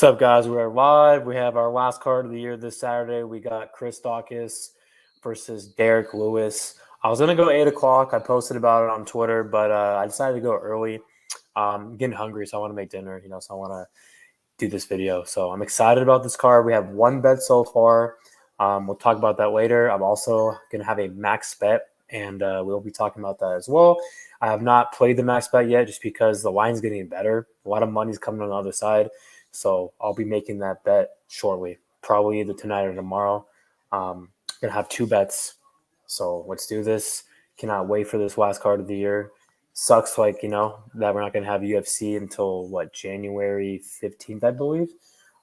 What's up, guys? We are live. We have our last card of the year this Saturday. We got Chris Daukaus versus Derek Lewis. I was going to go 8 o'clock. I posted about it on Twitter, but I decided to go early. I'm getting hungry, so I want to make dinner, so I want to do this video. So I'm excited about this card. We have one bet so far. We'll talk about that later. I'm also going to have a max bet, and we'll be talking about that as well. I have not played the max bet yet just because the line's getting better. A lot of money's coming on the other side. So I'll be making that bet shortly, probably either tonight or tomorrow. Going to have 2 bets. So let's do this. Cannot wait for this last card of the year. Sucks that we're not going to have UFC until, January 15th, I believe.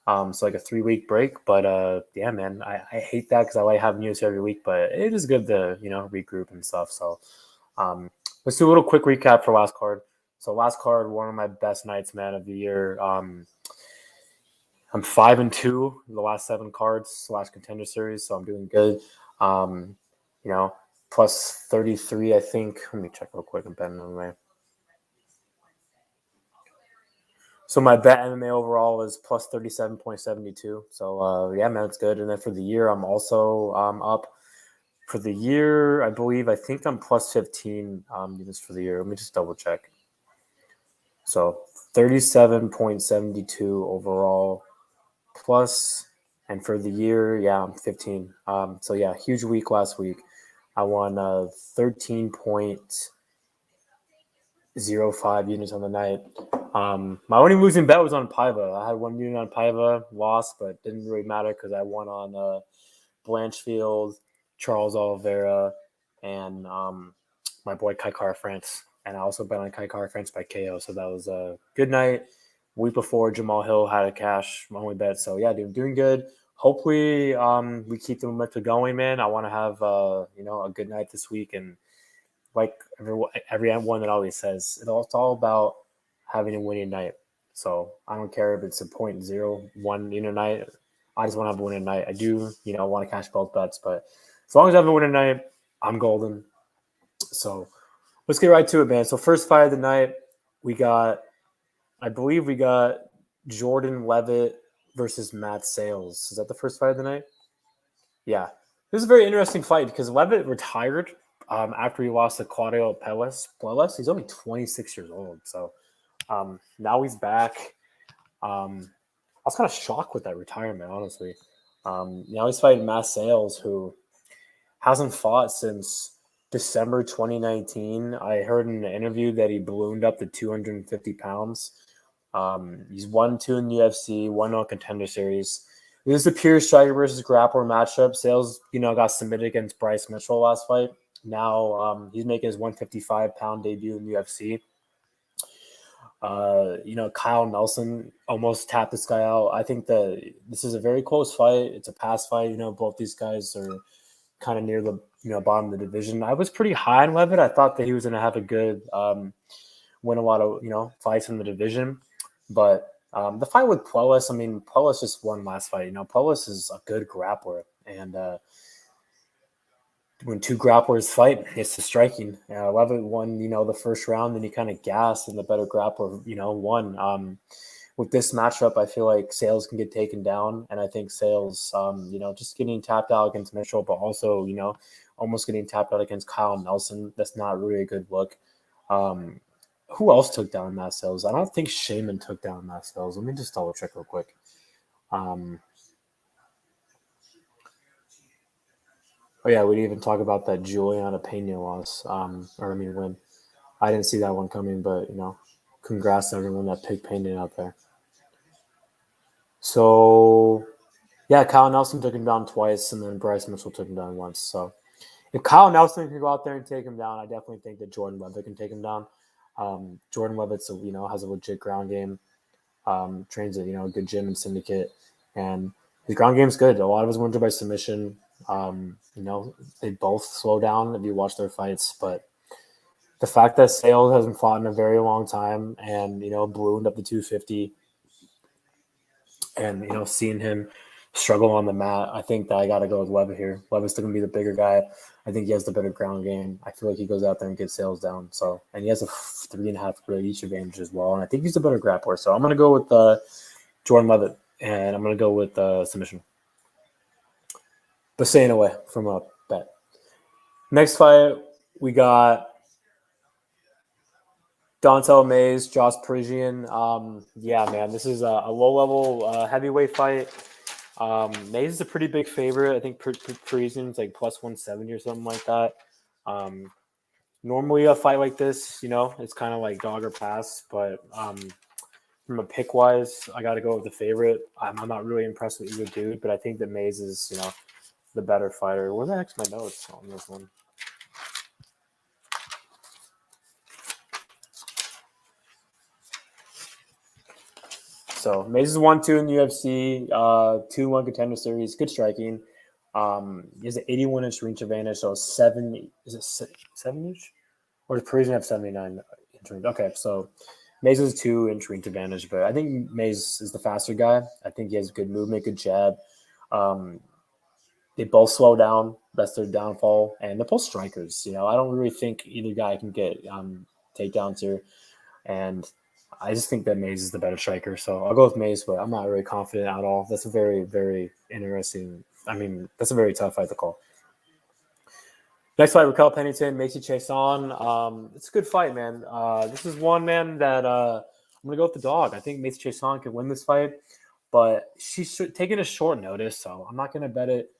So a 3-week break. But, yeah, man, I hate that because I like having UFC every week. But it is good to, regroup and stuff. So let's do a little quick recap for last card. So last card, one of my best nights, man, of the year. I'm 5-2 the last 7 cards / contender series, so I'm doing good. Plus 33, I think. Let me check real quick. I'm betting MMA. So my bet MMA overall is plus 37.72. So yeah, man, it's good. And then for the year, I'm also up. For the year, I think I'm plus 15. Just for the year. Let me just double check. So 37.72 overall. Plus, and for the year, yeah, I'm 15. So yeah, huge week last week. I won 13.05 units on the night. My only losing bet was on Paiva. I had 1 unit on Paiva, lost, but didn't really matter because I won on Blanchfield, Charles Oliveira, and my boy Kai France. And I also bet on Kai France by KO. So that was a good night. Week before, Jamal Hill had a cash only bet. So, yeah, dude, doing good. Hopefully we keep the momentum going, man. I want to have, a good night this week. And like everyone that always says, it's all about having a winning night. So I don't care if it's a 0.01 night. I just want to have a winning night. I do, want to cash both bets. But as long as I have a winning night, I'm golden. So let's get right to it, man. So first fight of the night, I believe we got Jourdain Levitt versus Matt Sayles. Is that the first fight of the night? Yeah. This is a very interesting fight because Levitt retired after he lost to Claudio Puelles. He's only 26 years old. So now he's back. I was kind of shocked with that retirement, honestly. Now he's fighting Matt Sayles, who hasn't fought since December 2019. I heard in an interview that he ballooned up to 250 pounds. He's 1-2 in the UFC, 1-0 contender series. This is a pure striker versus grappler matchup. Sayles, got submitted against Bryce Mitchell last fight. Now he's making his 155-pound debut in the UFC. Kyle Nelson almost tapped this guy out. I think that this is a very close fight. It's a pass fight. Both these guys are kind of near the bottom of the division. I was pretty high on Levitt. I thought that he was going to have a good win a lot of fights in the division. But the fight with Puelles, Puelles just won last fight. Puelles is a good grappler. And when 2 grapplers fight, it's the striking. Levitt won, the first round, and he kind of gassed, and the better grappler, won. With this matchup, I feel like Sayles can get taken down. And I think Sayles, just getting tapped out against Mitchell, but also, almost getting tapped out against Kyle Nelson. That's not really a good look. Who else took down Matt Sayles? I don't think Shaman took down Matt Sayles. Let me just double check real quick. Oh yeah, we didn't even talk about that Juliana Pena loss. Win. I didn't see that one coming, but congrats to everyone that picked Pena out there. So yeah, Kyle Nelson took him down twice, and then Bryce Mitchell took him down once. So if Kyle Nelson can go out there and take him down, I definitely think that Jourdain Levitt can take him down. Jourdain Levitt, has a legit ground game. Trains at a good gym and syndicate, and his ground game's good. A lot of his wins are by submission. They both slow down if you watch their fights, but the fact that Sayles hasn't fought in a very long time and ballooned up to 250, and seeing him struggle on the mat, I think that I got to go with Levitt here. Levitt's still gonna be the bigger guy. I think he has the better ground game. I feel like he goes out there and gets Sayles down. So, and he has a 3.5 grade each advantage as well. And I think he's a better grappler. So I'm gonna go with Jourdain Levitt. and I'm going to go with submission. But staying away from a bet. Next fight, we got Dontel Mays, Josh Parisian. Yeah, man, this is a low-level heavyweight fight. Mays is a pretty big favorite. I think Parisian's like plus 170 or something like that. Normally, a fight like this, it's kind of like dog or pass. But from a pick-wise, I got to go with the favorite. I'm not really impressed with either dude, but I think that Mays is, the better fighter. Where the heck's my notes on this one? So Mays is 1-2 in the UFC, 2-1 contender series, good striking. He has an 81-inch reach advantage, so 7 inch? Or does Parisian have 79-inch reach? Okay, so Mays has a 2-inch reach advantage, but I think Mays is the faster guy. I think he has good movement, good jab. They both slow down. That's their downfall. And they're both strikers. I don't really think either guy can get takedowns here. And I just think that Mays is the better striker. So I'll go with Mays, but I'm not really confident at all. That's a very, very interesting. That's a very tough fight to call. Next fight, Raquel Pennington, Macy Chaisan. It's a good fight, man. This is one, man, that I'm going to go with the dog. I think Macy Chaisan could win this fight, but she's taking a short notice, so I'm not going to bet it.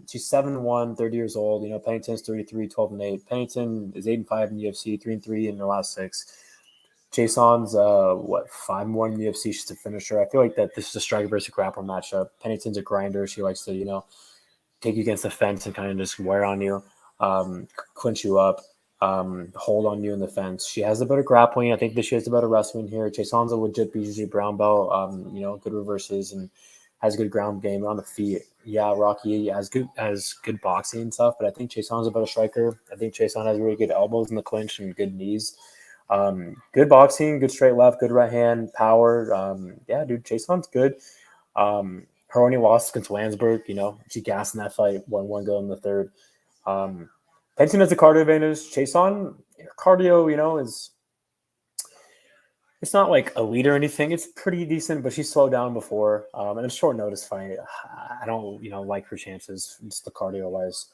She's 7-1, 30 years old. Pennington's 33, 12-8. Pennington is 8-5 in the UFC, 3-3 in the last 6. Chaisan's 5-1 in the UFC. She's a finisher. I feel like that this is a striker versus grappler matchup. Pennington's a grinder. She likes to, take you against the fence and kind of just wear on you, clinch you up, hold on you in the fence. She has a better grappling. I think that she has a better wrestling here. Chaisan's a legit BJJ brown belt. Good reverses and has a good ground game on the feet. Yeah, Rocky has good boxing and stuff, but I think Chaisan's a better striker. I think Chaisan has really good elbows in the clinch and good knees. Good boxing, good straight left, good right hand, power. Yeah, dude, Chaisan's good. Her only loss against Landsberg, she gassed in that fight, 1-1 go in the third. Pennington has a cardio advantage. Chaisan, cardio, is it's not like elite or anything. It's pretty decent, but she slowed down before. And a short notice fight, I don't, like her chances, just the cardio wise.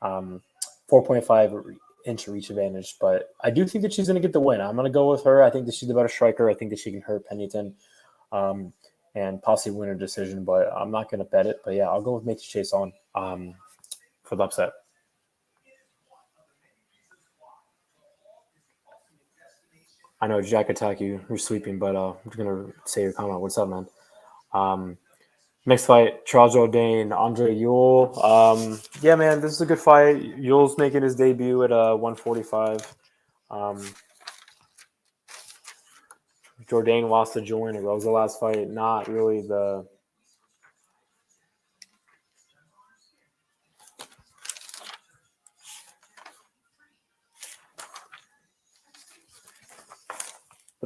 4.5-inch reach advantage, but I do think that she's going to get the win. I'm going to go with her. I think that she's the better striker. I think that she can hurt Pennington and possibly win a decision, but I'm not going to bet it. But yeah, I'll go with Macy Chaisan for the upset. I know Jack attack you're sweeping, but I'm just going to say your comment. What's up, man? Next fight, Jourdain, Andre Ewell. Yeah, man, this is a good fight. Ewell's making his debut at 145. Jourdain lost to Joy in a Rosa last fight. Not really the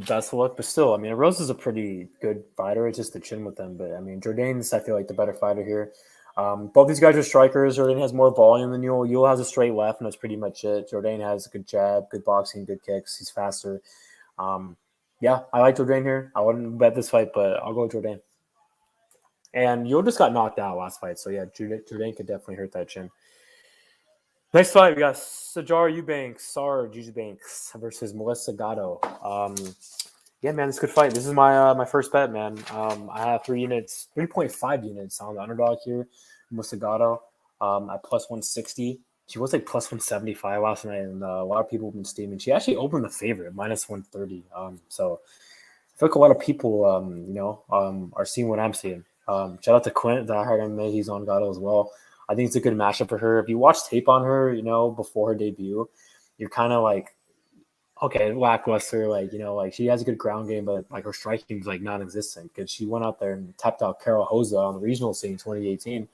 best look, but still, Rosa's a pretty good fighter. It's just the chin with them. But Jourdain's, I feel like, the better fighter here. Both these guys are strikers. Jourdain has more volume than Ewell. Ewell has a straight left, and that's pretty much it. Jourdain has a good jab, good boxing, good kicks. He's faster. Yeah, I like Jourdain here. I wouldn't bet this fight, but I'll go with Jourdain. And Ewell just got knocked out last fight, so yeah, Jourdain could definitely hurt that chin. Next fight, we got Eubanks versus Melissa Gatto. Yeah, man, it's a good fight. This is my first bet, man. I have 3.5 units on the underdog here. Melissa Gatto at plus 160. She was like plus 175 last night, and a lot of people have been steaming. She actually opened the favorite, minus 130. So I feel like a lot of people, are seeing what I'm seeing. Shout out to Quint. I heard him. He's on Gatto as well. I think it's a good matchup for her. If you watch tape on her, before her debut, you're kind of like, okay, lackluster. She has a good ground game, but her striking is non-existent because she went out there and tapped out Carol Hoza on the regional scene in 2018,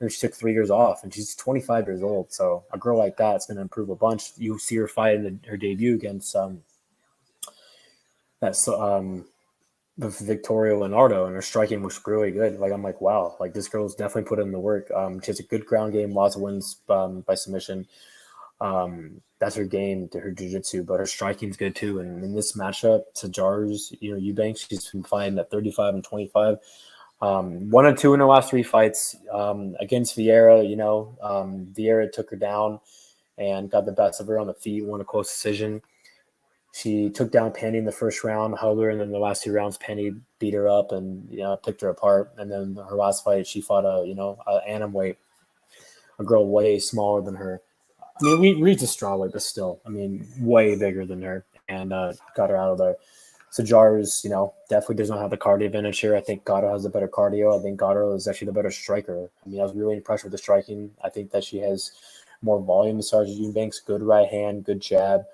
and she took 3 years off, and she's 25 years old. So a girl like that is going to improve a bunch. You see her fight in her debut against the Victoria Leonardo, and her striking was really good. I'm like, wow, this girl's definitely put in the work. She has a good ground game, lots of wins by submission. That's her game, to her jiu-jitsu, but her striking's good too. And in this matchup, Sajar's, Eubanks, she's been fighting at 35 and 25. 1 and 2 in her last 3 fights against Vieira. Vieira took her down and got the best of her on the feet, won a close decision. She took down Penny in the first round, held her, and then the last 2 rounds, Penny beat her up and picked her apart. And then her last fight, she fought a atom weight, a girl way smaller than her. I mean, Reed's a strawweight, but still, I mean, way bigger than her, and got her out of there. Sajar's, definitely does not have the cardio advantage here. I think Gatto has the better cardio. I think Gatto is actually the better striker. I mean, I was really impressed with the striking. I think that she has more volume than Sarge Eubanks. Good right hand, good jab.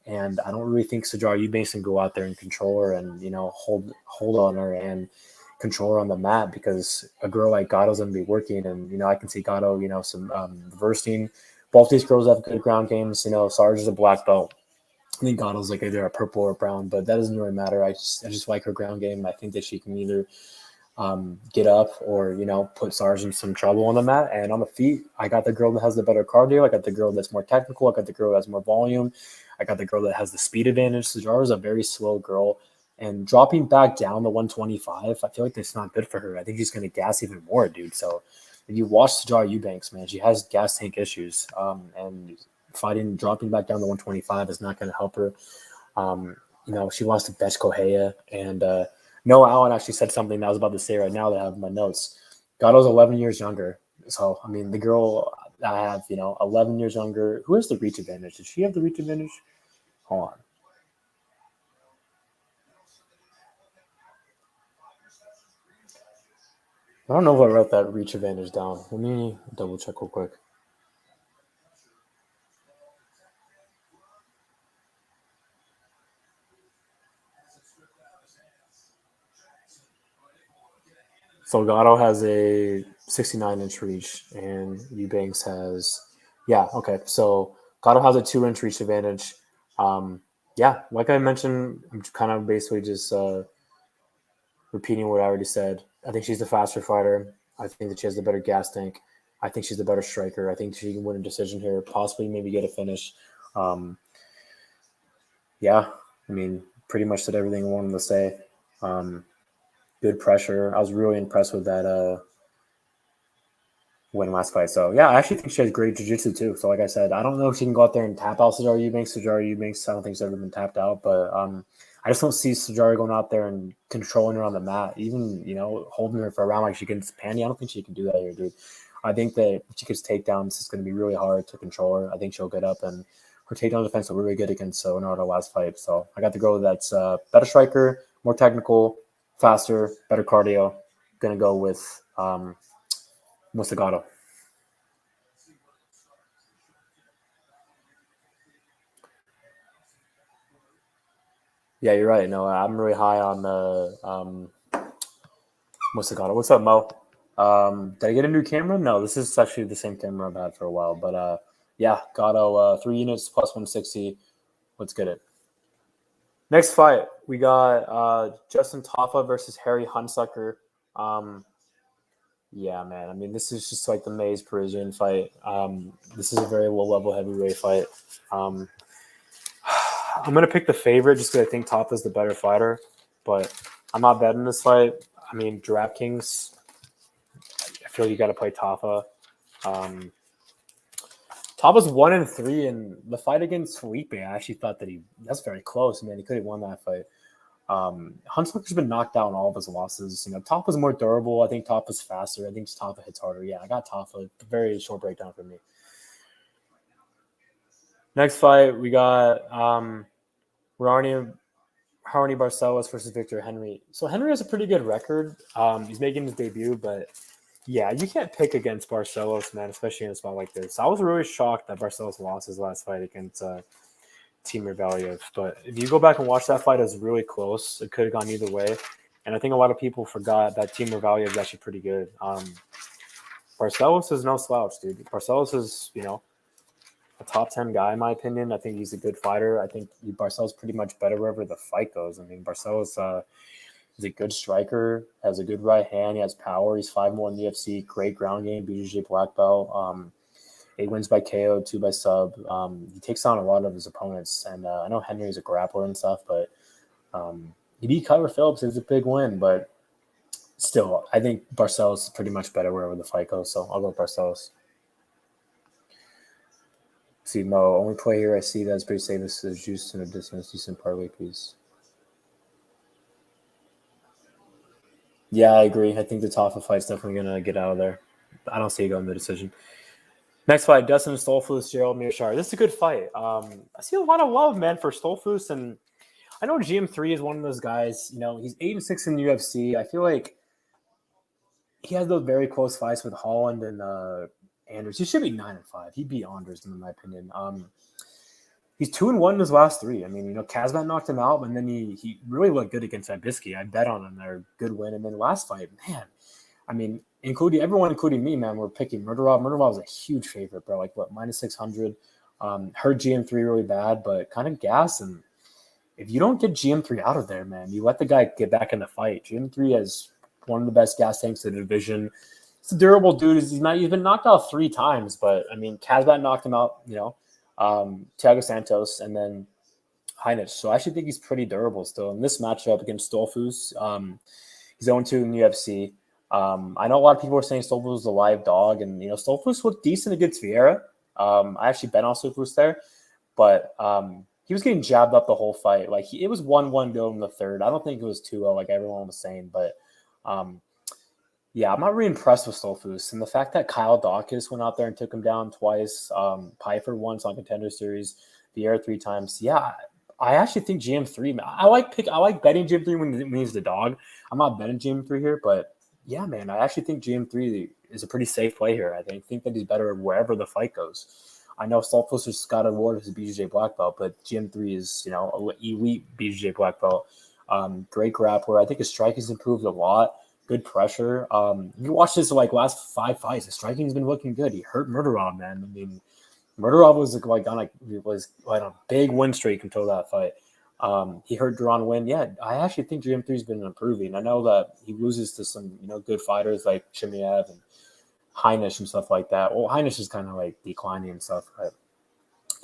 And I don't really think Sajar Eubanks can go out there and control her and, hold on her and control her on the mat, because a girl like Gatto's going to be working. And, I can see Gatto, some reversing. Both these girls have good ground games. Sarge is a black belt. I think Gatto's like either a purple or brown, but that doesn't really matter. I just like her ground game. I think that she can either get up or, put Sarge in some trouble on the mat. And on the feet, I got the girl that has the better cardio. I got the girl that's more technical. I got the girl that has more volume. I got the girl that has the speed advantage. Sajar is a very slow girl. And dropping back down to 125, I feel like that's not good for her. I think she's going to gas even more, dude. So if you watch Sajar Eubanks, man, she has gas tank issues. And dropping back down to 125 is not going to help her. She lost to Betch Kohea. And Noah Allen actually said something that I was about to say right now that I have in my notes. Gatto's 11 years younger. So, I mean, the girl I have, 11 years younger. Who has the reach advantage? Did she have the reach advantage? Hold on. I don't know if I wrote that reach advantage down. Let me double check real quick. So Gatto has a 69-inch reach, and Eubanks has, So Gatto has a 2-inch reach advantage. Like I mentioned, I'm kind of basically just repeating what I already said. I think she's the faster fighter. I think that she has the better gas tank. I think she's the better striker. I think she can win a decision here, possibly maybe get a finish. I mean, pretty much said everything I wanted to say. Good pressure. I was really impressed with that win last fight. So, I actually think she has great jiu-jitsu too. So, like I said, I don't know if she can go out there and tap out Sajar Eubanks. I don't think she's ever been tapped out. But I just don't see Sajar going out there and controlling her on the mat. Even, holding her for a round like she can Pandy. I don't think she can do that here, dude. I think that if she gets takedowns, it's going to be really hard to control her. I think she'll get up, and her takedown defense will really good against Sonara last fight. So, I got the girl that's better striker, more technical, faster, better cardio. Going to go with Gatto. Yeah, you're right. No, I'm really high on Gatto. What's up, Mo? Did I get a new camera? No, this is actually the same camera I've had for a while. But Gatto, 3 units plus 160. Let's get it. Next fight, we got Justin Tafa versus Harry Hunsucker. Man. I mean, this is just like the Maze Parisian fight. This is a very low-level heavyweight fight. I'm going to pick the favorite just because I think Tafa's the better fighter. But I'm not betting this fight. I mean, DraftKings, I feel like you got to play Tafa. Tafa's 1-3 in the fight against Felipe. I actually thought that that's very close, man. He could have won that fight. Hunsucker's been knocked out in all of his losses. Tafa's more durable. I think Tafa's faster. I think Tafa hits harder. Yeah, I got Tafa. Very short breakdown for me. Next fight, we got Ronnie Barcelos versus Victor Henry. So Henry has a pretty good record. He's making his debut, but yeah, you can't pick against Barcelos, man, especially in a spot like this. I was really shocked that Barcelos lost his last fight against Timur Valiev. But if you go back and watch that fight, it was really close. It could have gone either way. And I think a lot of people forgot that Timur Valiev is actually pretty good. Barcelos is no slouch, dude. Barcelos is, a top 10 guy, in my opinion. I think he's a good fighter. I think Barcelos pretty much better wherever the fight goes. I mean, Barcelos is a good striker, has a good right hand. He has power. He's 5-1 in the UFC. Great ground game. BJJ black belt. 8 wins by KO, 2 by sub. He takes on a lot of his opponents. And I know Henry's a grappler and stuff, but he beat Kyler Phillips. It was a big win. But still, I think Barcelos is pretty much better wherever the fight goes, so I'll go Barcelos. See, Mo, only play here I see that's pretty safe is juice in a distance, decent parlay piece. Yeah, I agree. I think the Tafa fight's definitely going to get out of there. I don't see it going to the decision. Next fight, Dustin Stoltzfus, Gerald Mearshard. This is a good fight. I see a lot of love, man, for Stoltzfus, and I know GM3 is one of those guys. He's 8-6 in the UFC. I feel like he has those very close fights with Holland and Anders. He should be 9-5. He beat Anders, in my opinion. He's 2-1 in his last 3. I mean, Kazmat knocked him out, and then he really looked good against Zabisky. I bet on him there. Good win. And then last fight, man, I mean, everyone, including me, man, we're picking Murderov. Murderov was a huge favorite, bro. Like, what, -600? Hurt GM3 really bad, but kind of gas. And if you don't get GM3 out of there, man, you let the guy get back in the fight. GM3 has one of the best gas tanks in the division. It's a durable dude. He's been knocked out 3 times, but, I mean, Kazmat knocked him out, Thiago Santos, and then Heinrich. So I actually think he's pretty durable still. In this matchup against Stoltzfus, he's 0-2 in the UFC. I know a lot of people are saying Stoltzfus was a live dog, and Stoltzfus looked decent against Vieira. I actually bet on Stoltzfus there, but he was getting jabbed up the whole fight. Like it was 1-1 go in the third. I don't think it was 2-0 like everyone was saying, but yeah, I'm not really impressed with Stoltzfus. And the fact that Kyle Daukaus went out there and took him down twice, Pfeiffer once on Contender Series, Vieira 3 times. Yeah, I actually think GM3. I like betting GM3 when he's the dog. I'm not betting GM3 here, but yeah, man, I actually think GM3 is a pretty safe play here. I think that he's better wherever the fight goes. I know Stoltzfus just got awarded his BJJ black belt, but GM3 is elite BJJ black belt. Great grappler. I think his striking's improved a lot. Good pressure. You watch this last 5 fights. The striking's been looking good. He hurt Murderov, man. I mean, Murderov was on a big win streak until that fight. He hurt Jourdain win. Yeah, I actually think GM3's been improving. I know that he loses to some good fighters like Chimaev and Heinrich and stuff like that. Well, Heinrich is kind of declining and stuff. But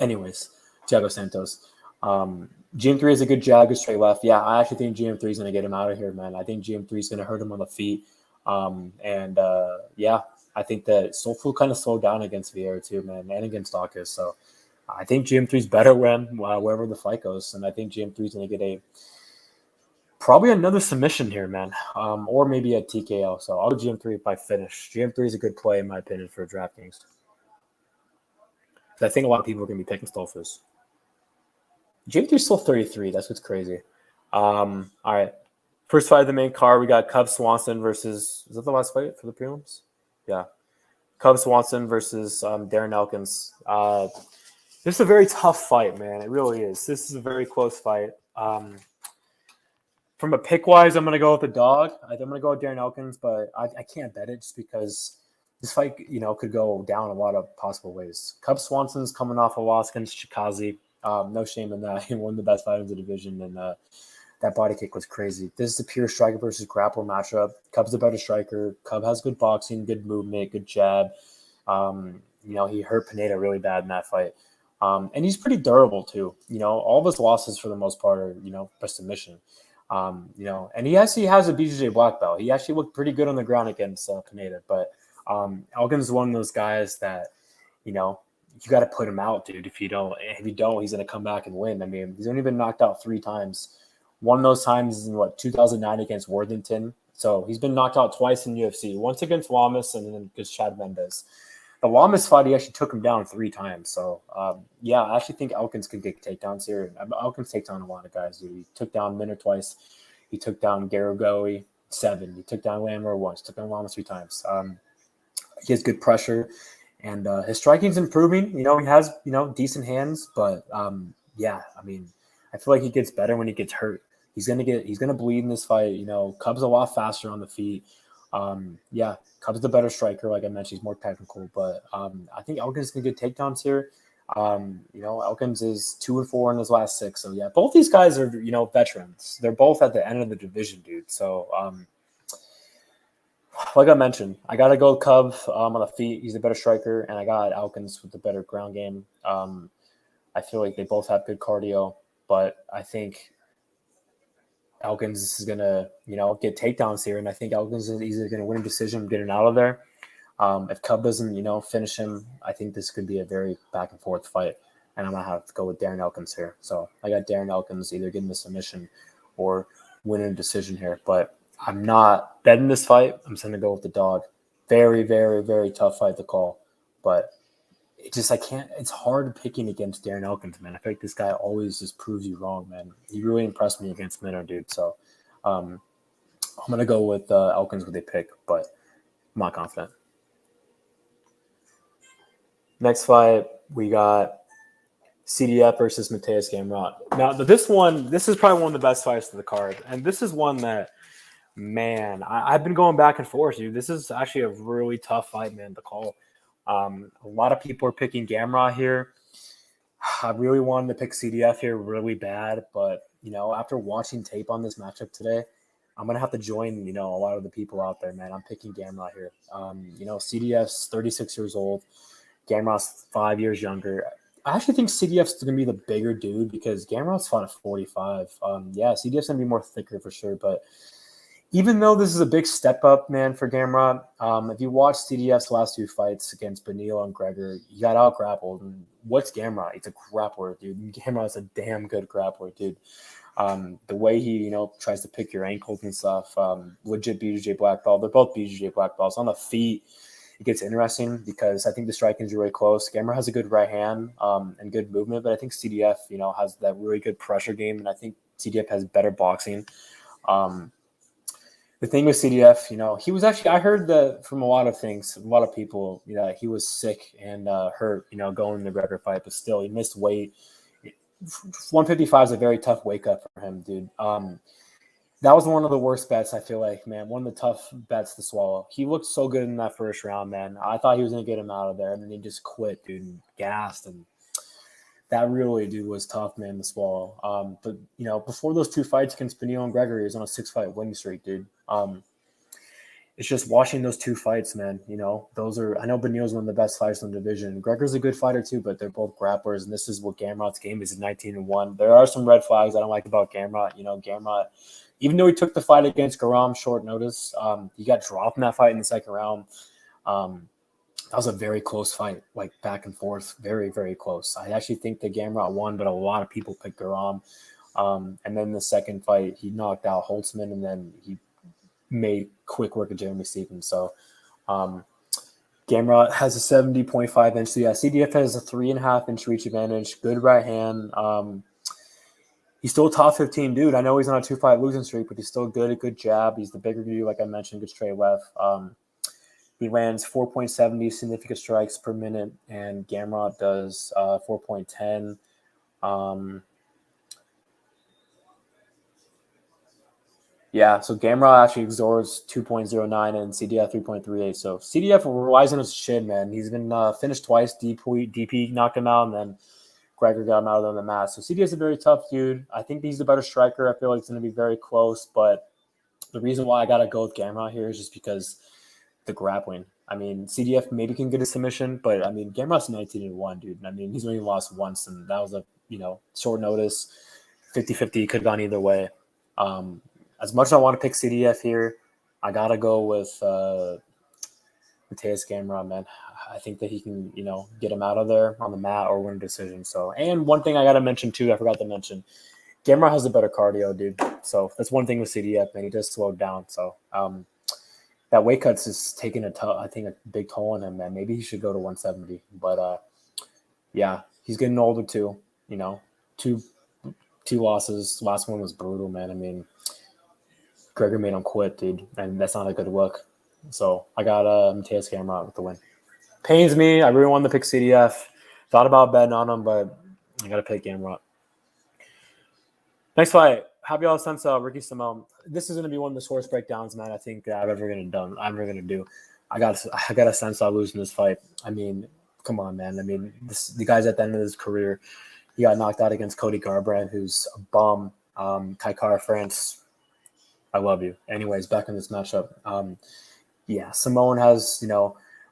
anyways, Thiago Santos. GM3 is a good jab, good straight left. Yeah, I actually think GM3 is going to get him out of here, man. I think GM3 is going to hurt him on the feet. Yeah, I think that Stoltzfus kind of slowed down against Vieira too, man, and against Daukaus. So I think GM3 is better wherever the fight goes. And I think GM3 is going to get probably another submission here, man, or maybe a TKO. So I'll go GM3 by finish. GM3 is a good play, in my opinion, for DraftKings. I think a lot of people are going to be picking Stoltzfus. GM3 is still 33. That's what's crazy. All right. First fight of the main card, we got Cub Swanson versus – is that the last fight for the prelims? Yeah. Cub Swanson versus Darren Elkins. This is a very tough fight, man. It really is. This is a very close fight. From a pick-wise, I'm going to go with the dog. I'm going to go with Darren Elkins, but I can't bet it just because this fight, could go down a lot of possible ways. Cub Swanson's coming off a loss against Chikazi. No shame in that. He won the best fight in the division, and that body kick was crazy. This is the pure striker versus grappler matchup. Cub's a better striker. Cub has good boxing, good movement, good jab. He hurt Pineda really bad in that fight. And he's pretty durable too. All of his losses for the most part are, by submission. And he actually has a BJJ black belt. He actually looked pretty good on the ground against Pineda. But Elkins is one of those guys that, you got to put him out, dude. If you don't, he's going to come back and win. I mean, he's only been knocked out 3 times. One of those times is in 2009 against Worthington. So he's been knocked out twice in UFC. Once against Lemos and then against Chad Mendes. The Lemos fight, he actually took him down 3 times. So, yeah, I actually think Elkins can get takedowns here. Elkins takes down a lot of guys, dude. He took down Minner twice. He took down Garagoe 7. He took down Lammer once. Took down Lemos 3 times. He has good pressure. And his striking's improving. He has, decent hands. But, yeah, I mean, I feel like he gets better when he gets hurt. He's gonna bleed in this fight. Cub's a lot faster on the feet. Yeah, Cub's the better striker. Like I mentioned, he's more technical. But I think Elkins can get takedowns here. Elkins is 2-4 in his last 6. So, yeah, both these guys are, veterans. They're both at the end of the division, dude. So, like I mentioned, I got to go Cub on the feet. He's a better striker. And I got Elkins with the better ground game. I feel like they both have good cardio. But I think Elkins is gonna, get takedowns here, and I think Elkins is either gonna win a decision, getting out of there. If Cub doesn't, finish him, I think this could be a very back and forth fight, and I'm gonna have to go with Darren Elkins here. So I got Darren Elkins either getting the submission or winning a decision here, but I'm not betting this fight. I'm just gonna go with the dog. Very, very, very tough fight to call, but I can't. It's hard picking against Darren Elkins, man. I feel like this guy always just proves you wrong, man. He really impressed me against Minnow, dude. So I'm gonna go with Elkins with a pick, but I'm not confident. Next fight, we got CDF versus Matthias Gamrot. Now, this is probably one of the best fights of the card, and this is one that, man, I've been going back and forth, dude. This is actually a really tough fight, man, to call. A lot of people are picking Gamrot here. I really wanted to pick CDF here really bad, but, after watching tape on this matchup today, I'm going to have to join, a lot of the people out there, man. I'm picking Gamrot here. CDF's 36 years old. Gamrot's 5 years younger. I actually think CDF's going to be the bigger dude because Gamrot's fought at 45. CDF's going to be more thicker for sure, but even though this is a big step up, man, for Gamrot, if you watch CDF's last two fights against Benil and Gregor, he got out grappled. And what's Gamrot? He's a grappler, dude. Gamrot's a damn good grappler, dude. The way he, tries to pick your ankles and stuff, legit BJJ black belt. They're both BJJ black belts. On the feet, it gets interesting because I think the striking's really close. Gamrot has a good right hand and good movement, but I think CDF, has that really good pressure game, and I think CDF has better boxing. The thing with CDF, he was actually, I heard that from a lot of people, he was sick and hurt, going in the Gregor fight, but still, he missed weight. 155 is a very tough wake up for him, dude. That was one of the worst bets, I feel like, man. One of the tough bets to swallow. He looked so good in that first round, man. I thought he was going to get him out of there, and then he just quit, dude, and gassed. And that really, dude, was tough, man, to swallow. But, before those two fights against Benil and Gregory, he was on a 6-fight winning streak, dude. It's just watching those two fights, man. I know Benil's one of the best fighters in the division. Gregor's a good fighter, too, but they're both grapplers, and this is what Gamrot's game is, 19-1. There are some red flags I don't like about Gamrot. Gamrot, even though he took the fight against Garam short notice, he got dropped in that fight in the second round. That was a very close fight, like back and forth, very, very close. I actually think that Gamrot won, but a lot of people picked Garam. And then the second fight, he knocked out Holtzman, and then he made quick work of Jeremy Stevens. So Gamrot has a 70.5 inch. So yeah, CDF has a 3.5-inch reach advantage, good right hand. He's still a top 15 dude. I know he's on a 2-fight losing streak, but he's still good, a good jab. He's the bigger dude, like I mentioned, good straight left. He lands 4.70 significant strikes per minute, and Gamrot does 4.10. So Gamrot actually absorbs 2.09 and CDF 3.38. So CDF relies on his chin, man. He's been finished twice. DP knocked him out, and then Gregor got him out of the mat. So CDF's a very tough dude. I think he's the better striker. I feel like it's going to be very close, but the reason why I got to go with Gamrot here is just because the grappling. I mean, CDF maybe can get a submission, but I mean, Gamrot's 19-1, dude. I mean, he's only lost once, and that was a short notice, 50-50, could have gone either way. As much as I want to pick CDF here, I gotta go with Matthias Gamrot, man. I think that he can, get him out of there on the mat or win a decision. So, and one thing I gotta mention too, I forgot to mention, Gamrot has a better cardio, dude. So that's one thing with CDF, man. He does slow down. So that weight cut's is taking a big toll on him, man. Maybe he should go to 170. But he's getting older too. Two losses. Last one was brutal, man. I mean, Gregor made him quit, dude, and that's not a good look. So I got Matthias Gamrot with the win. Pains me. I really wanted to pick CDF. Thought about betting on him, but I got to pick Gamrot. Next fight, Javier Assuncao, Ricky Simone. This is going to be one of the source breakdowns, man, I think that I'm ever going to do. I got Assuncao losing this fight. I mean, come on, man. I mean, the guy's at the end of his career. He got knocked out against Cody Garbrandt, who's a bum. Kaikara France, I love you. Anyways, back in this matchup. Simone has,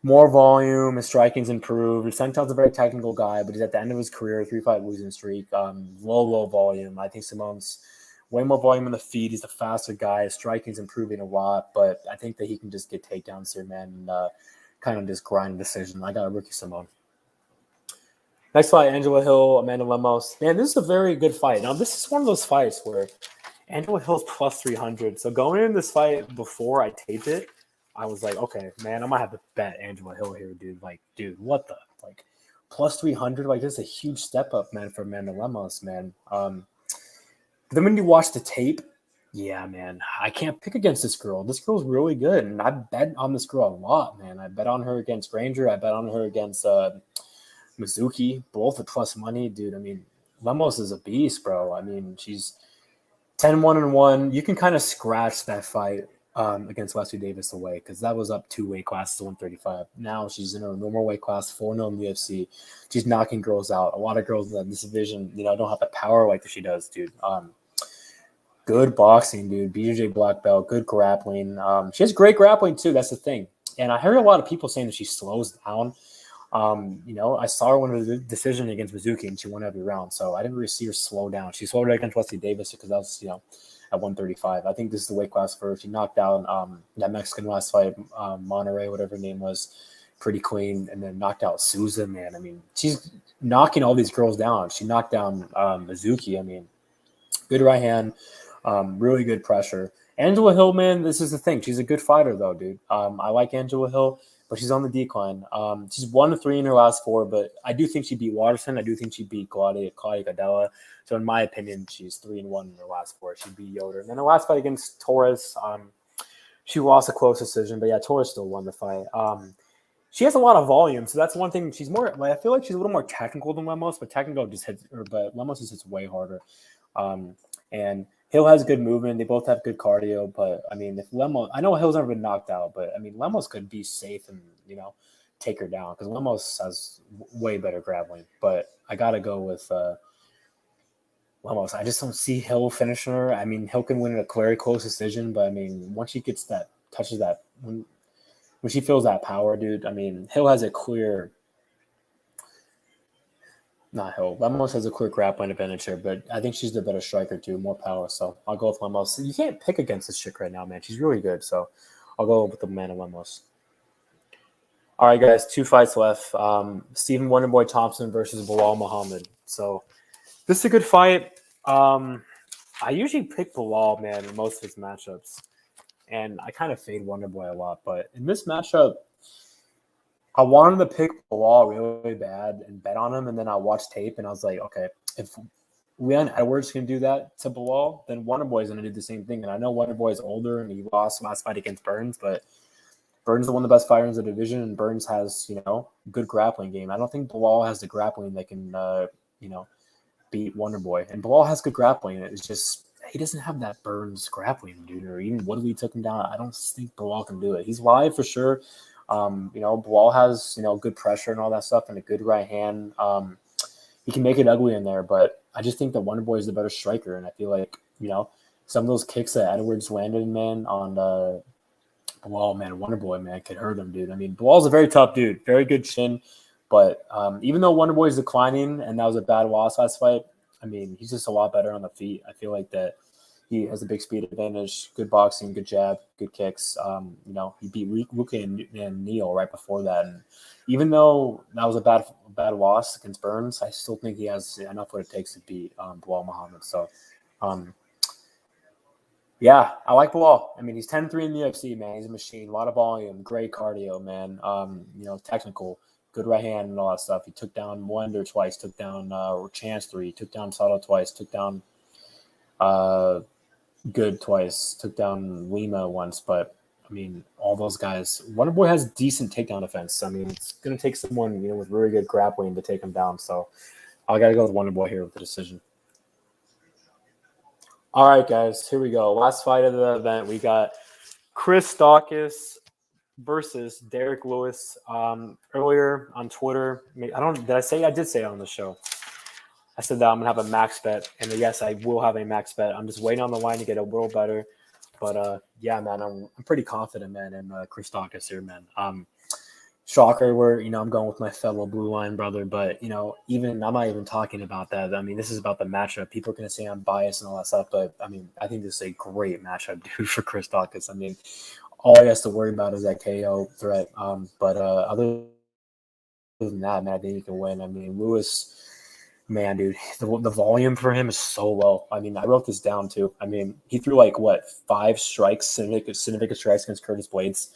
more volume. His striking's improved. Assuncau's a very technical guy, but he's at the end of his career, 3-fight losing streak. Low volume. I think Simone's way more volume on the feet. He's a faster guy. His striking's improving a lot, but I think that he can just get takedowns here, man, and kind of just grind a decision. I got Ricky Simone. Next fight, Angela Hill, Amanda Lemos. Man, this is a very good fight. Now, this is one of those fights where Angela Hill's plus 300. So going in this fight before I taped it, I was like, okay, man, I might have to bet Angela Hill here, dude. Like, dude, what the? Like, plus 300? Like, this is a huge step up, man, for Amanda Lemos, man. Then when you watch the tape, yeah, man, I can't pick against this girl. This girl's really good, and I bet on this girl a lot, man. I bet on her against Granger. I bet on her against Mizuki, both at plus money, dude. I mean, Lemos is a beast, bro. I mean, she's 10-1-1. You can kind of scratch that fight against Wesley Davis away because that was up 2 weight classes to 135. Now she's in her normal weight class, 4-0 in the UFC. She's knocking girls out. A lot of girls in this division, don't have the power like that she does, dude. Good boxing, dude. BJJ black belt, good grappling. She has great grappling too. That's the thing. And I heard a lot of people saying that she slows down. I saw her win the decision against Mizuki, and she won every round. So I didn't really see her slow down. She slowed down against Wesley Davis because that was, at 135. I think this is the weight class for her. She knocked out that Mexican last fight, Monterey, whatever her name was, pretty clean, and then knocked out Souza, man. I mean, she's knocking all these girls down. She knocked down Mizuki. I mean, good right hand, really good pressure. Angela Hill, man, this is the thing. She's a good fighter, though, dude. I like Angela Hill, but she's on the decline. She's 1-3 in her last 4, but I do think she beat Watterson. I do think she beat Claudia Gadella. So in my opinion, she's 3-1 in her last 4. She beat Yoder. And then the last fight against Torres, she lost a close decision, but yeah, Torres still won the fight. She has a lot of volume, so that's one thing. She's more, I feel like she's a little more technical than Lemos, but Lemos just hits way harder. And Hill has good movement. They both have good cardio, but I mean, if Lemos, I know Hill's never been knocked out, but I mean, Lemos could be safe and take her down because Lemos has way better grappling. But I gotta go with Lemos. I just don't see Hill finishing her. I mean, Hill can win in a very close decision, but I mean, once she gets that, touches that, when she feels that power, dude. I mean, Hill has a clear. Not Hill. Lemos has a clear grappling advantage here, but I think she's the better striker too, more power. So I'll go with Lemos. You can't pick against this chick right now, man. She's really good. So I'll go with the man of Lemos. All right, guys, 2 fights left. Stephen Wonderboy Thompson versus Bilal Muhammad. So this is a good fight. I usually pick Bilal, man, in most of his matchups. And I kind of fade Wonderboy a lot. But in this matchup, I wanted to pick Bilal really bad and bet on him, and then I watched tape, and I was like, okay, if Leon Edwards can do that to Bilal, then Wonderboy is going to do the same thing. And I know Wonderboy is older, and he lost last fight against Burns, but Burns is one of the best fighters in the division, and Burns has, good grappling game. I don't think Bilal has the grappling that can, beat Wonderboy. And Bilal has good grappling. It's just he doesn't have that Burns grappling, dude, or even Woodley took him down. I don't think Bilal can do it. He's live for sure. Bilal has, good pressure and all that stuff and a good right hand. He can make it ugly in there, but I just think that Wonderboy is the better striker. And I feel like, some of those kicks that Edwards landed, man, on Bilal, man, Wonderboy, man, could hurt him, dude. I mean, Bilal's a very tough dude, very good chin. But even though Wonderboy is declining and that was a bad loss last fight, I mean, he's just a lot better on the feet. I feel like that he has a big speed advantage, good boxing, good jab, good kicks. He beat Ruki and Neal right before that. And even though that was a bad loss against Burns, I still think he has enough what it takes to beat Bilal Muhammad. So, yeah, I like Bilal. I mean, he's 10-3 in the UFC, man. He's a machine. A lot of volume, great cardio, man. Technical, good right hand and all that stuff. He took down Wonder twice, took down Chance 3, took down Sato twice, took down Good twice, took down Lima once, but I mean, all those guys. Wonderboy has decent takedown defense. I mean, it's going to take someone with really good grappling to take him down. So I got to go with Wonderboy here with the decision. All right, guys, here we go. Last fight of the event, we got Chris Daukaus versus Derek Lewis. Earlier on Twitter, I did say it on the show. I said that I'm going to have a max bet, and yes, I will have a max bet. I'm just waiting on the line to get a little better. But, yeah, man, I'm pretty confident, man, in Chris Daukaus here, man. shocker where, I'm going with my fellow blue line brother, but, even I'm not even talking about that. I mean, this is about the matchup. People are going to say I'm biased and all that stuff, but I mean, I think this is a great matchup, dude, for Chris Daukaus. I mean, all he has to worry about is that KO threat. But other than that, man, I think he can win. I mean, Lewis, man, dude, the volume for him is so low. I mean, I wrote this down too. I mean, he threw 5 strikes, significant strikes against Curtis Blades.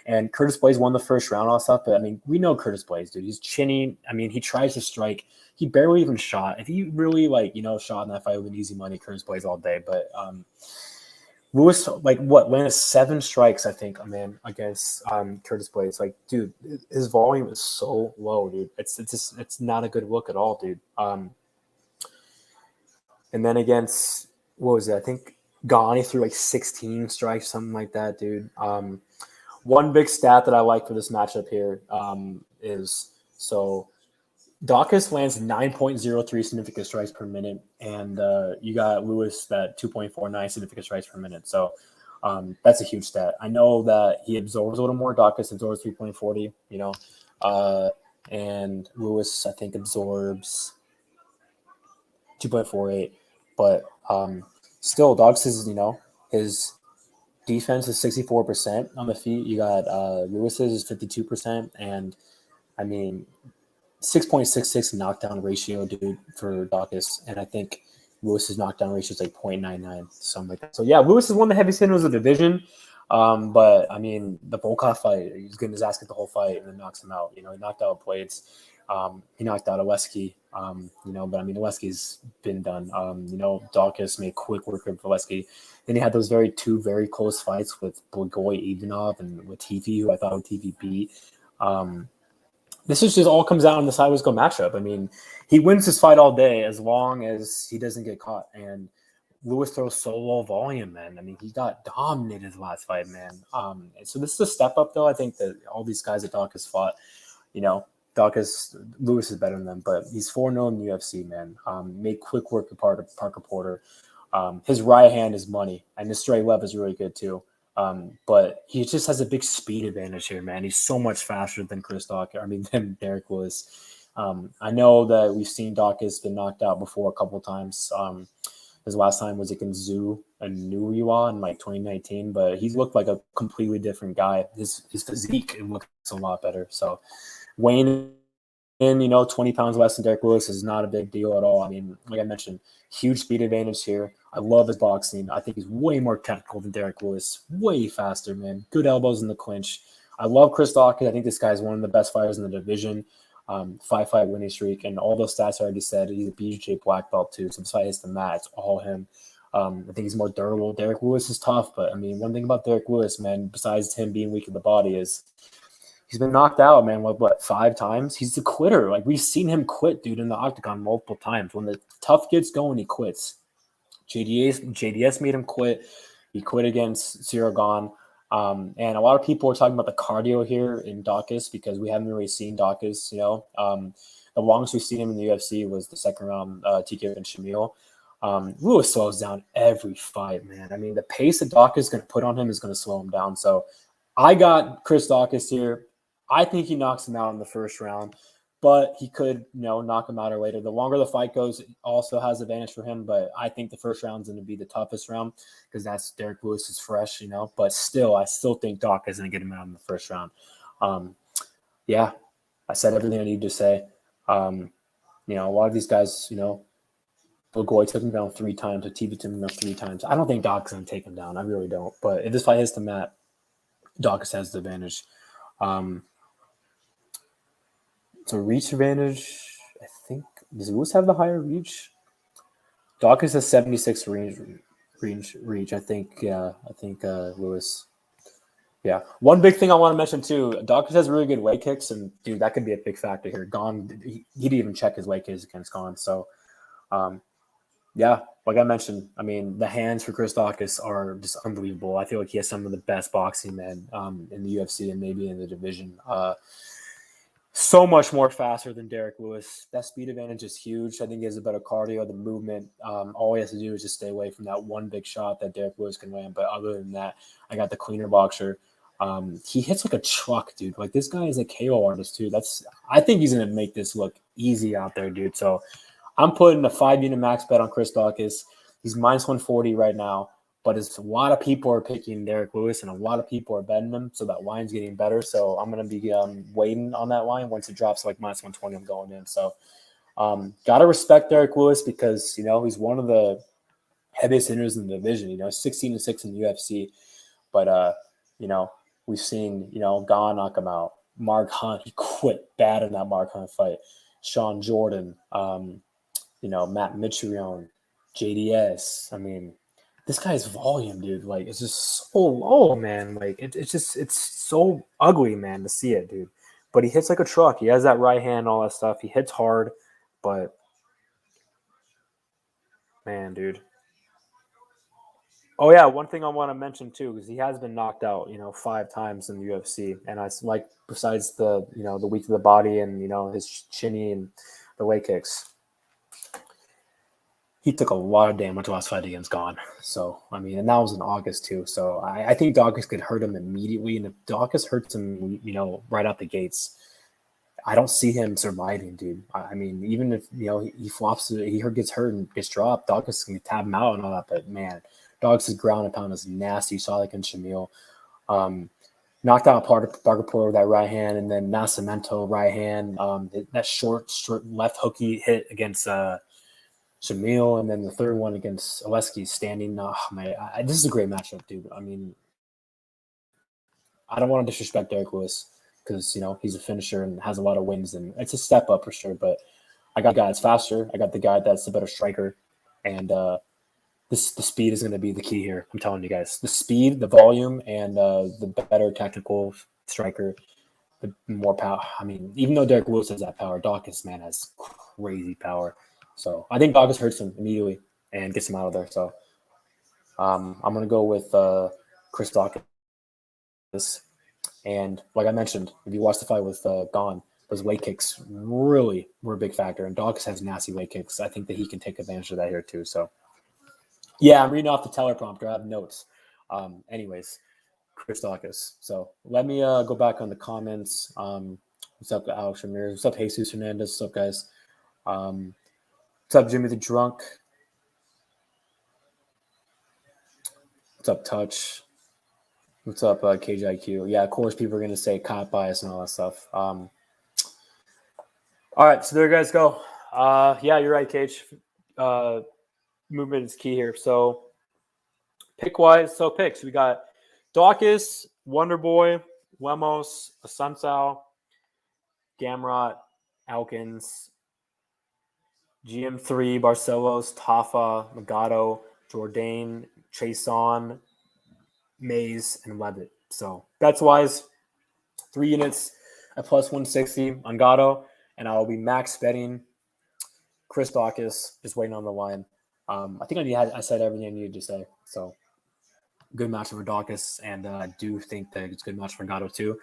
And Curtis Blades won the first round, all stuff. But I mean, we know Curtis Blades, dude. He's chinny. I mean, he tries to strike. He barely even shot. If he really shot in that fight, it would be easy money, Curtis Blades all day. But Lewis, landed 7 strikes, I think, man, against Curtis Blades. Dude, his volume is so low, dude. It's not a good look at all, dude. And then against, what was it? I think Ghani threw 16 strikes, something like that, dude. One big stat that I like for this matchup here is Daukaus lands 9.03 significant strikes per minute, and you got Lewis that 2.49 significant strikes per minute. So that's a huge stat. I know that he absorbs a little more. Daukaus absorbs 3.40, and Lewis, I think, absorbs 2.48. But still, Daukaus is, his defense is 64% on the feet. You got Lewis's is 52%, and I mean 6.66 knockdown ratio, dude, for Daukaus, and I think Lewis's knockdown ratio is 0.99, something like that. So yeah, Lewis is one of the heaviest hitters of the division. But I mean, the Volkov fight, he's getting his ass kicked the whole fight and then knocks him out. He knocked out Blades. He knocked out Oleski. But I mean, Oleski's been done. Daukaus made quick work of Oleski. Then he had those two very close fights with Blagoy Ivanov and Latifi, who I thought Latifi beat. This is just all comes out in the sideways go matchup. I mean, he wins this fight all day as long as he doesn't get caught. And Lewis throws so low volume, man. I mean, he got dominated the last fight, man. So this is a step up, though. I think that all these guys that Daukaus fought, Lewis is better than them, but he's 4-0 in the UFC, man. Made quick work of Parker Porter. His right hand is money, and his straight left is really good, too. But he just has a big speed advantage here, man. He's so much faster than than Derek Lewis. I know that we've seen Daukaus been knocked out before a couple of times. His last time was against Zhu and Ewell in 2019, but he's looked like a completely different guy. His physique looks a lot better. So weighing in, 20 pounds less than Derek Lewis is not a big deal at all. I mean, like I mentioned, huge speed advantage here. I love his boxing. I think he's way more technical than Derek Lewis. Way faster, man. Good elbows in the clinch. I love Chris Daukaus. I think this guy's one of the best fighters in the division. 5-fight winning streak, and all those stats I already said. He's a BJJ black belt too. So this fight hits the mat. It's all him. I think he's more durable. Derek Lewis is tough, but I mean, one thing about Derek Lewis, man, besides him being weak in the body, is he's been knocked out, man. What 5 times? He's a quitter. We've seen him quit, dude, in the octagon multiple times. When the tough gets going, he quits. JDS made him quit. He quit against Jourdain. And a lot of people are talking about the cardio here in Daukaus because we haven't really seen Daukaus, the longest we've seen him in the UFC was the second round TKO against Shamil. Lewis slows down every fight, man. I mean, the pace that Daukaus is going to put on him is going to slow him down. So I got Chris Daukaus here. I think he knocks him out in the first round, but he could, knock him out or later. The longer the fight goes, it also has advantage for him, but I think the first round is going to be the toughest round because that's Derek Lewis is fresh, but still, I still think Daukaus is going to get him out in the first round. Yeah, I said everything I need to say. A lot of these guys, Blagoy took him down 3 times, Latifi took him down 3 times. I don't think Daukaus is going to take him down. I really don't. But if this fight hits the mat, Daukaus has the advantage. So reach advantage, I think. Does Lewis have the higher reach? Daukaus has 76 reach. I think, yeah. I think Lewis. Yeah. One big thing I want to mention too, Daukaus has really good weight kicks, and dude, that could be a big factor here. He didn't even check his weight kicks against Gone. So, yeah, like I mentioned, I mean, the hands for Chris Daukaus are just unbelievable. I feel like he has some of the best boxing men in the UFC and maybe in the division. So much more faster than Derek Lewis. That speed advantage is huge. I think he has a better cardio, the movement. All he has to do is just stay away from that one big shot that Derek Lewis can land. But other than that, I got the cleaner boxer. He hits like a truck, dude. Like this guy is a KO artist too. I think he's gonna make this look easy out there, dude. So I'm putting a 5-unit max bet on Chris Daukaus. He's minus 140 right now, but a lot of people are picking Derek Lewis and a lot of people are betting him, so that line's getting better. So I'm gonna be waiting on that line. Once it drops like minus 120, I'm going in. So gotta respect Derek Lewis because he's one of the heaviest hitters in the division. 16-6 in the UFC, but we've seen Gane knock him out. Mark Hunt, he quit bad in that Mark Hunt fight. Sean Jourdain, Matt Mitrione, JDS. I mean, this guy's volume, dude. Like, it's just so low, man. Like, it's so ugly, man, to see it, dude. But he hits like a truck. He has that right hand, all that stuff. He hits hard, but man, dude. Oh yeah, one thing I want to mention too, because he has been knocked out, 5 times in the UFC, and I like besides the the weak of the body and his chinny and the leg kicks, he took a lot of damage last fight against Gane. So I mean, and that was in August too. So I think Daukaus could hurt him immediately, and if Daukaus hurts him, right out the gates, I don't see him surviving, dude. I mean, even if he flops, he gets hurt and gets dropped, Daukaus can tap him out and all that, but man. Daukaus' ground and pound is nasty. You saw like in Shamil. Knocked out Parker Porter with that right hand, and then Nascimento right hand. That short left hook he hit against Shamil, and then the third one against Oleski standing. Oh, man, this is a great matchup, dude. I mean, I don't want to disrespect Derek Lewis because he's a finisher and has a lot of wins, and it's a step up for sure. But I got the guy that's faster. I got the guy that's the better striker, and the speed is going to be the key here. I'm telling you guys. The speed, the volume, and the better technical striker, the more power. I mean, even though Derek Lewis has that power, Daukaus, man, has crazy power. So I think Daukaus hurts him immediately and gets him out of there. So I'm going to go with Chris Daukaus. And like I mentioned, if you watch the fight with Gane, those leg kicks really were a big factor. And Daukaus has nasty leg kicks. I think that he can take advantage of that here too. So yeah, I'm reading off the teleprompter. I have notes. Anyways, Chris Daukaus. So let me go back on the comments. What's up, Alex Ramirez? What's up, Jesus Hernandez? What's up, guys? What's up, Jimmy the Drunk? What's up, Touch? What's up, KJIQ? Yeah, of course, people are going to say cop bias and all that stuff. All right, so there you guys go. Yeah, you're right, Cage. Movement is key here. So pick-wise, picks. We got Daukaus, Wonderboy, Lemos, Assuncao, Gamrot, Elkins, GM3, Barcelos, Tafa, Gatto, Jourdain, Chaisan, Mays, and Levitt. So bets-wise, 3 units at plus 160 on Gatto, and I'll be max betting Chris Daukaus, just waiting on the line. I think I said everything I needed to say. So good match for Daukaus, and I do think that it's a good match for Gatto too.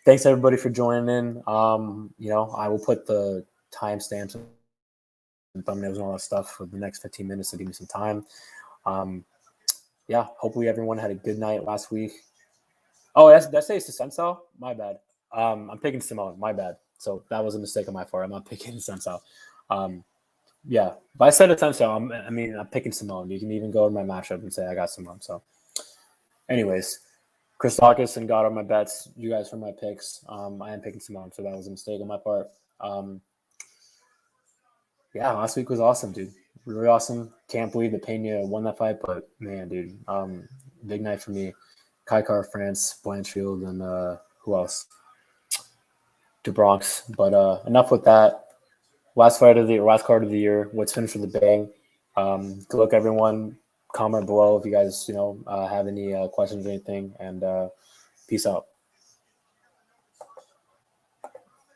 Thanks everybody for joining in. I will put the timestamps and thumbnails and all that stuff for the next 15 minutes to give me some time. Hopefully everyone had a good night last week. Oh, did I say it's Assuncao? My bad. I'm picking Simone. My bad. So that was a mistake on my part. I'm not picking Assuncao. If I said Assuncao, I'm picking Simone. You can even go in my matchup and say I got Simone. So anyways, Chris Daukaus and Gatto my bets. You guys for my picks. I am picking Simone, so that was a mistake on my part. Last week was awesome, dude. Really awesome. Can't believe that Pena won that fight, but man, dude, big night for me. Kaikar, France, Blanchfield, and who else? DeBronx. But enough with that. Last card of the year. Let's finish with a bang. Good luck, everyone. Comment below if you guys, have any questions or anything. And peace out.